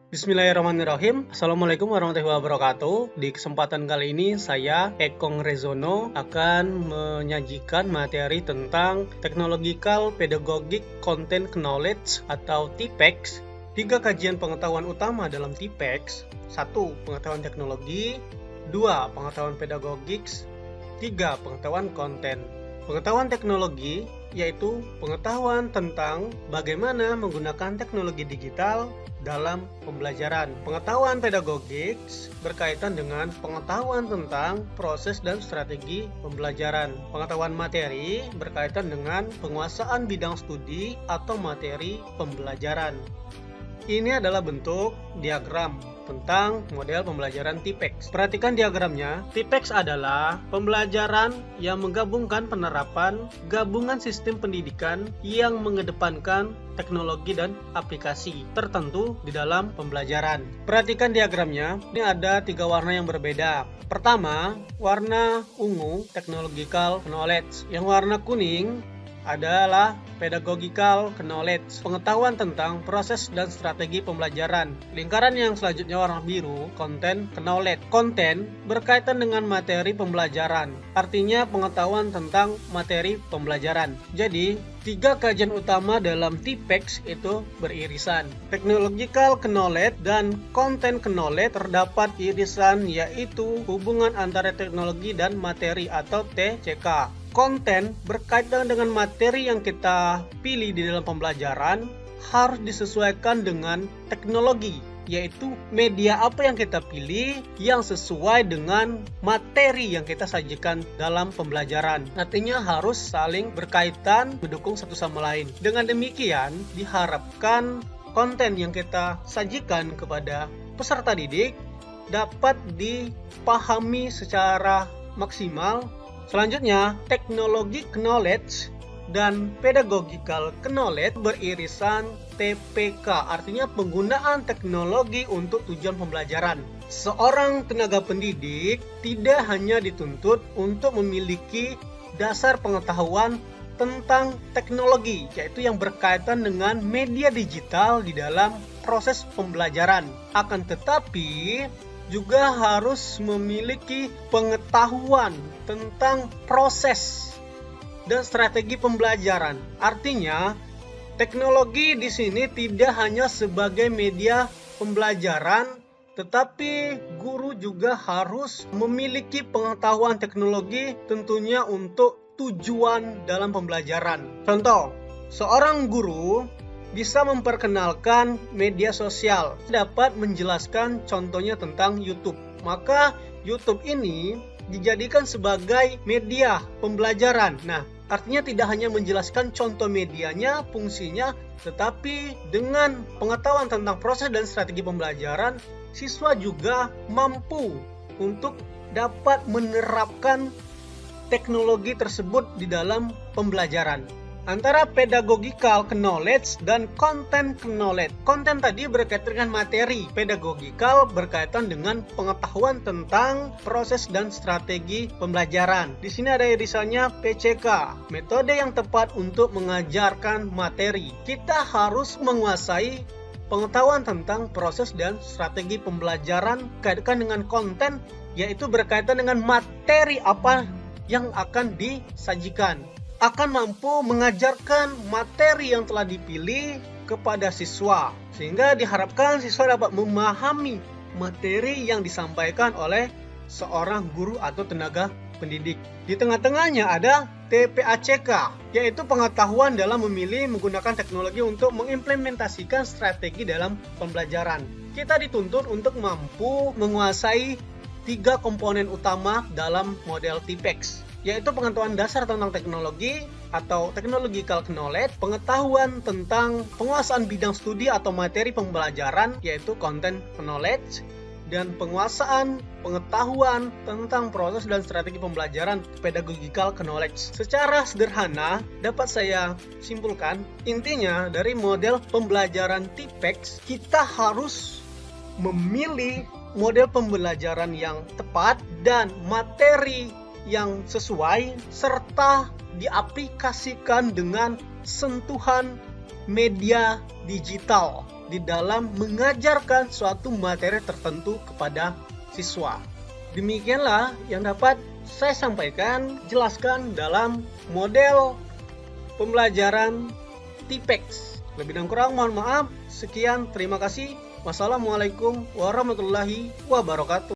Bismillahirrahmanirrahim. Assalamualaikum warahmatullahi wabarakatuh. Di kesempatan kali ini saya, Ekong Rezono, akan menyajikan materi tentang Technological Pedagogic Content Knowledge atau TPEX. 3 kajian pengetahuan utama dalam TPEX. 1. Pengetahuan teknologi. 2. Pengetahuan pedagogik. 3. Pengetahuan konten. Pengetahuan teknologi yaitu pengetahuan tentang bagaimana menggunakan teknologi digital dalam pembelajaran. Pengetahuan pedagogik berkaitan dengan pengetahuan tentang proses dan strategi pembelajaran. Pengetahuan materi berkaitan dengan penguasaan bidang studi atau materi pembelajaran. Ini adalah bentuk diagram tentang model pembelajaran TPEX. Perhatikan diagramnya. TPEX adalah pembelajaran yang menggabungkan penerapan gabungan sistem pendidikan yang mengedepankan teknologi dan aplikasi tertentu di dalam pembelajaran. Perhatikan diagramnya. Ini ada 3 warna yang berbeda. Pertama, warna ungu, technological knowledge. Yang warna kuning adalah pedagogical knowledge, pengetahuan tentang proses dan strategi pembelajaran. Lingkaran yang selanjutnya warna biru, content knowledge. Konten berkaitan dengan materi pembelajaran, artinya pengetahuan tentang materi pembelajaran. Jadi, 3 kajian utama dalam TPEX itu beririsan. Technological knowledge dan content knowledge terdapat irisan, yaitu hubungan antara teknologi dan materi atau TCK. Konten berkaitan dengan materi yang kita pilih di dalam pembelajaran harus disesuaikan dengan teknologi, yaitu media apa yang kita pilih yang sesuai dengan materi yang kita sajikan dalam pembelajaran. Artinya harus saling berkaitan, mendukung satu sama lain. Dengan demikian, diharapkan konten yang kita sajikan kepada peserta didik dapat dipahami secara maksimal. Selanjutnya, teknologi knowledge dan pedagogical knowledge beririsan TPK, artinya penggunaan teknologi untuk tujuan pembelajaran. Seorang tenaga pendidik tidak hanya dituntut untuk memiliki dasar pengetahuan tentang teknologi, yaitu yang berkaitan dengan media digital di dalam proses pembelajaran. Akan tetapi, juga harus memiliki pengetahuan tentang proses dan strategi pembelajaran. Artinya, teknologi di sini tidak hanya sebagai media pembelajaran, tetapi guru juga harus memiliki pengetahuan teknologi tentunya untuk tujuan dalam pembelajaran. Contoh, seorang guru bisa memperkenalkan media sosial, dapat menjelaskan contohnya tentang YouTube. Maka YouTube ini dijadikan sebagai media pembelajaran. Nah, artinya tidak hanya menjelaskan contoh medianya, fungsinya, tetapi dengan pengetahuan tentang proses dan strategi pembelajaran, siswa juga mampu untuk dapat menerapkan teknologi tersebut di dalam pembelajaran. Antara pedagogical knowledge dan content knowledge. Konten tadi berkaitan dengan materi, pedagogical berkaitan dengan pengetahuan tentang proses dan strategi pembelajaran. Di sini ada irisannya PCK, metode yang tepat untuk mengajarkan materi. Kita harus menguasai pengetahuan tentang proses dan strategi pembelajaran kaitkan dengan konten, yaitu berkaitan dengan materi apa yang akan disajikan. Akan mampu mengajarkan materi yang telah dipilih kepada siswa, sehingga diharapkan siswa dapat memahami materi yang disampaikan oleh seorang guru atau tenaga pendidik. Di tengah-tengahnya ada TPACK, yaitu pengetahuan dalam memilih menggunakan teknologi untuk mengimplementasikan strategi dalam pembelajaran. Kita dituntut untuk mampu menguasai 3 komponen utama dalam model TPEX, yaitu pengetahuan dasar tentang teknologi atau technological knowledge, pengetahuan tentang penguasaan bidang studi atau materi pembelajaran yaitu content knowledge, dan penguasaan pengetahuan tentang proses dan strategi pembelajaran pedagogical knowledge. Secara sederhana dapat saya simpulkan, intinya dari model pembelajaran TPEX kita harus memilih model pembelajaran yang tepat dan materi yang sesuai serta diaplikasikan dengan sentuhan media digital. di dalam mengajarkan suatu materi tertentu kepada siswa. Demikianlah yang dapat saya sampaikan, jelaskan dalam model pembelajaran TPEX. Lebih dan kurang mohon maaf. Sekian, terima kasih. Wassalamualaikum warahmatullahi wabarakatuh.